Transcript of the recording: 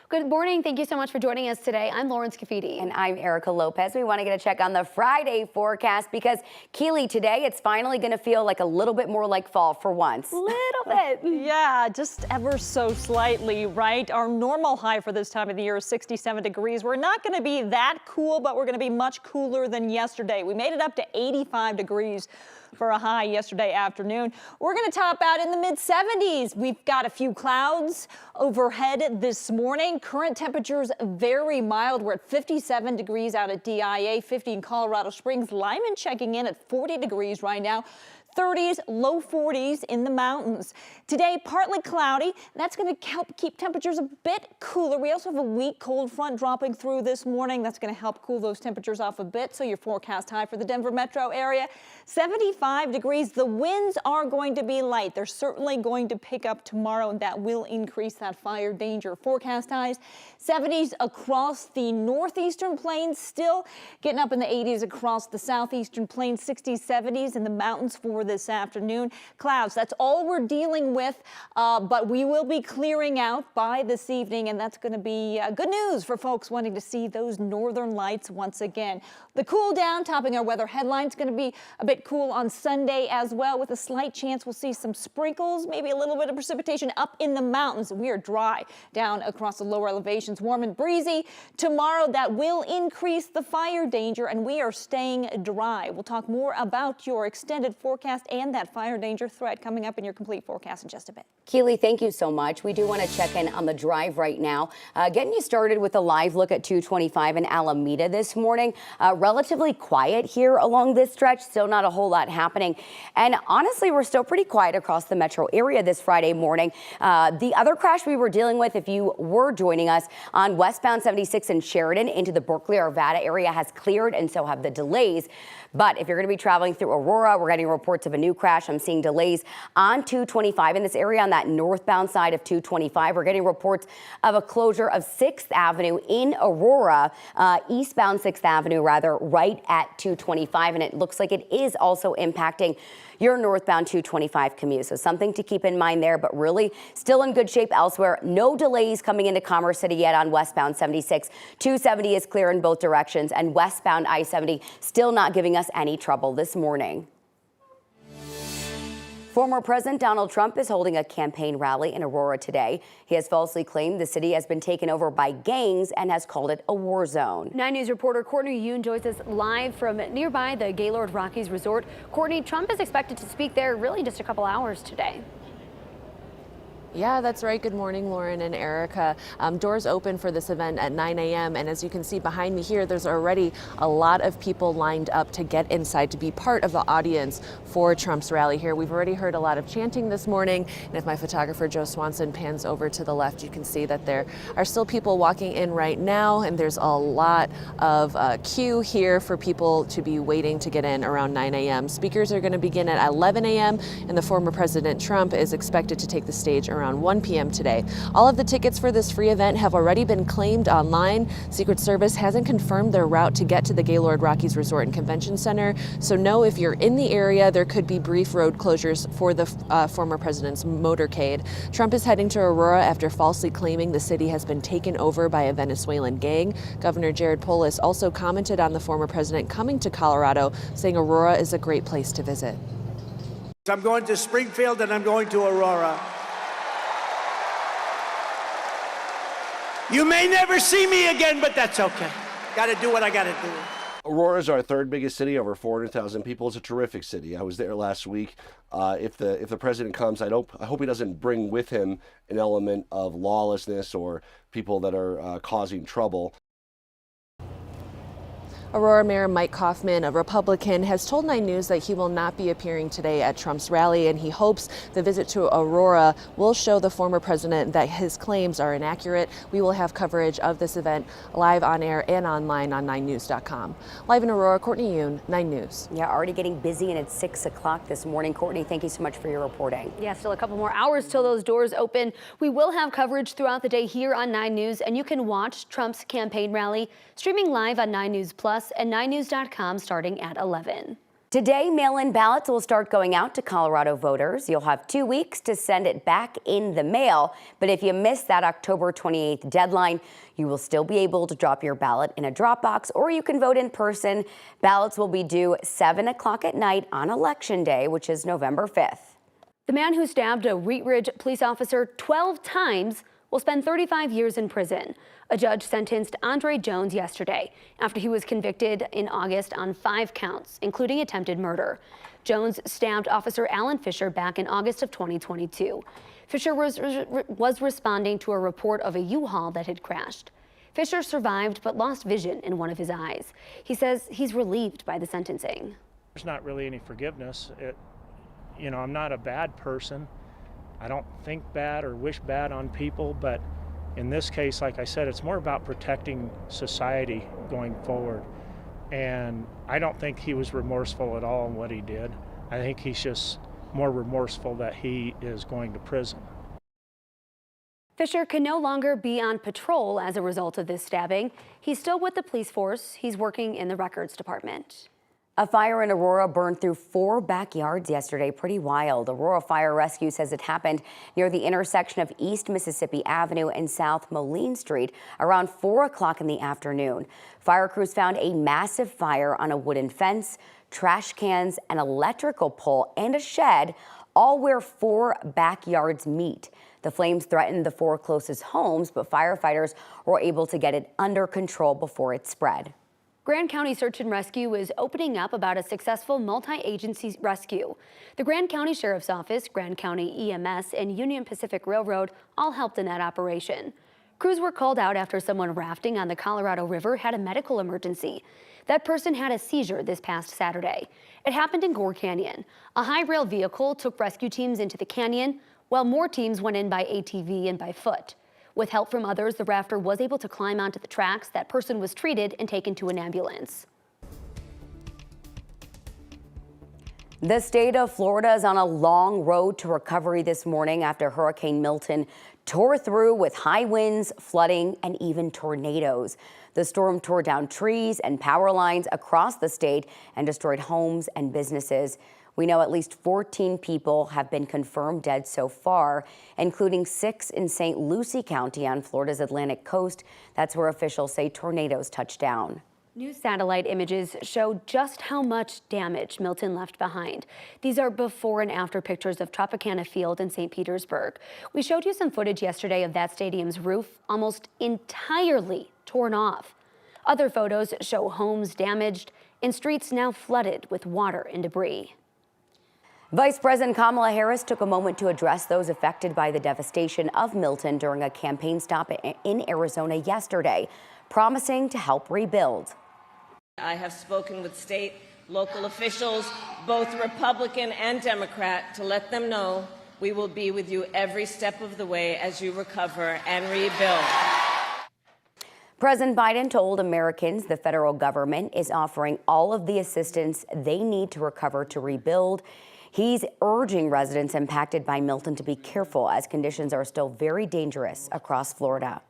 Good morning. Thank you so much for joining us today. I'm Lawrence Cafidi. And I'm Erica Lopez. We want to get a check on the Friday forecast because, Keely, today it's finally going to feel like a little bit more like fall for once. Little bit. Yeah, just ever so slightly, right? Our normal high for this time of the year is 67 degrees. We're not going to be that cool, but we're going to be much cooler than yesterday. We made it up to 85 degrees for a high yesterday afternoon. We're going to top out in the mid-70s. We've got a few clouds overhead this morning. Current temperatures very mild. We're at 57 degrees out at DIA, 50 in Colorado Springs. Lyman checking in at 40 degrees right now. 30s, low 40s in the mountains. Today, partly cloudy. That's going to help keep temperatures a bit cooler. We also have a weak cold front dropping through this morning. That's going to help cool those temperatures off a bit. So your forecast high for the Denver metro area, 75 degrees. The winds are going to be light. They're certainly going to pick up tomorrow, and that will increase that fire danger. Forecast highs, 70s across the northeastern plains, still getting up in the 80s across the southeastern plains, 60s, 70s in the mountains for this afternoon. Clouds, that's all we're dealing with, but we will be clearing out by this evening, and that's going to be good news for folks wanting to see those northern lights once again. The cool down topping our weather headlines, going to be a bit cool on Sunday as well, with a slight chance we'll see some sprinkles, maybe a little bit of precipitation up in the mountains. We are dry down across the lower elevations, warm and breezy. Tomorrow that will increase the fire danger, and we are staying dry. We'll talk more about your extended forecast and that fire danger threat coming up in your complete forecast in just a bit. Keely, thank you so much. We do want to check in on the drive right now. Getting you started with a live look at 225 in Alameda this morning. Relatively quiet here along this stretch. Still not a whole lot happening. And honestly, we're still pretty quiet across the metro area this Friday morning. The other crash we were dealing with, if you were joining us on westbound 76 in Sheridan into the Berkeley-Arvada area, has cleared, and so have the delays. But if you're going to be traveling through Aurora, we're getting reports of a new crash. I'm seeing delays on 225 in this area on that northbound side of 225. We're getting reports of a closure of 6th Avenue in Aurora, eastbound 6th Avenue, rather, right at 225. And it looks like it is also impacting your northbound 225 commute. So something to keep in mind there, but really still in good shape elsewhere. No delays coming into Commerce City yet on westbound 76. 270 is clear in both directions, and westbound I-70 still not giving us any trouble this morning. Former President Donald Trump is holding a campaign rally in Aurora today. He has falsely claimed the city has been taken over by gangs and has called it a war zone. 9 News reporter Courtney Yoon joins us live from nearby the Gaylord Rockies Resort. Courtney, Trump is expected to speak there really in just a couple hours today. Yeah, that's right. Good morning, Lauren and Erica. Doors open for this event at 9 a.m. And as you can see behind me here, there's already a lot of people lined up to get inside to be part of the audience for Trump's rally here. We've already heard a lot of chanting this morning. And if my photographer Joe Swanson pans over to the left, you can see that there are still people walking in right now. And there's a lot of queue here for people to be waiting to get in around 9 a.m. Speakers are going to begin at 11 a.m. and the former President Trump is expected to take the stage around 1 p.m. today. All of the tickets for this free event have already been claimed online. Secret Service hasn't confirmed their route to get to the Gaylord Rockies Resort and Convention Center. So know if you're in the area, there could be brief road closures for the former president's motorcade. Trump is heading to Aurora after falsely claiming the city has been taken over by a Venezuelan gang. Governor Jared Polis also commented on the former president coming to Colorado, saying Aurora is a great place to visit. I'm going to Springfield and I'm going to Aurora. You may never see me again, but that's okay. Got to do what I got to do. Aurora is our third biggest city, over 400,000 people. It's a terrific city. I was there last week. If the president comes, I hope he doesn't bring with him an element of lawlessness or people that are causing trouble. Aurora Mayor Mike Kaufman, a Republican, has told 9 News that he will not be appearing today at Trump's rally, and he hopes the visit to Aurora will show the former president that his claims are inaccurate. We will have coverage of this event live on air and online on 9news.com. Live in Aurora, Courtney Yoon, 9 News. Yeah, already getting busy, and it's 6 o'clock this morning. Courtney, thank you so much for your reporting. Yeah, still a couple more hours till those doors open. We will have coverage throughout the day here on 9 News, and you can watch Trump's campaign rally streaming live on 9 News Plus and 9news.com starting at 11. Today, mail-in ballots will start going out to Colorado voters. You'll have 2 weeks to send it back in the mail, but if you miss that October 28th deadline, you will still be able to drop your ballot in a drop box, or you can vote in person. Ballots will be due 7 o'clock at night on Election Day, which is November 5th. The man who stabbed a Wheat Ridge police officer 12 times will spend 35 years in prison. A judge sentenced Andre Jones yesterday after he was convicted in August on 5 counts, including attempted murder. Jones stabbed Officer Alan Fisher back in August of 2022. Fisher was responding to a report of a U-Haul that had crashed. Fisher survived but lost vision in one of his eyes. He says he's relieved by the sentencing. There's not really any forgiveness. I'm not a bad person. I don't think bad or wish bad on people, but in this case, like I said, it's more about protecting society going forward. And I don't think he was remorseful at all in what he did. I think he's just more remorseful that he is going to prison. Fisher can no longer be on patrol as a result of this stabbing. He's still with the police force. He's working in the records department. A fire in Aurora burned through 4 backyards yesterday. Pretty wild. Aurora Fire Rescue says it happened near the intersection of East Mississippi Avenue and South Moline Street around 4 o'clock in the afternoon. Fire crews found a massive fire on a wooden fence, trash cans, an electrical pole, and a shed, all where 4 backyards meet. The flames threatened the 4 closest homes, but firefighters were able to get it under control before it spread. Grand County Search and Rescue is opening up about a successful multi-agency rescue. The Grand County Sheriff's Office, Grand County EMS, and Union Pacific Railroad all helped in that operation. Crews were called out after someone rafting on the Colorado River had a medical emergency. That person had a seizure this past Saturday. It happened in Gore Canyon. A high-rail vehicle took rescue teams into the canyon, while more teams went in by ATV and by foot. With help from others, the rafter was able to climb onto the tracks. That person was treated and taken to an ambulance. The state of Florida is on a long road to recovery this morning after Hurricane Milton tore through with high winds, flooding, and even tornadoes. The storm tore down trees and power lines across the state and destroyed homes and businesses. We know at least 14 people have been confirmed dead so far, including 6 in St. Lucie County on Florida's Atlantic coast. That's where officials say tornadoes touched down. New satellite images show just how much damage Milton left behind. These are before and after pictures of Tropicana Field in St. Petersburg. We showed you some footage yesterday of that stadium's roof almost entirely torn off. Other photos show homes damaged and streets now flooded with water and debris. Vice President Kamala Harris took a moment to address those affected by the devastation of Milton during a campaign stop in Arizona yesterday, promising to help rebuild. I have spoken with state, local officials, both Republican and Democrat, to let them know we will be with you every step of the way as you recover and rebuild. President Biden told Americans the federal government is offering all of the assistance they need to recover to rebuild. He's urging residents impacted by Milton to be careful as conditions are still very dangerous across Florida.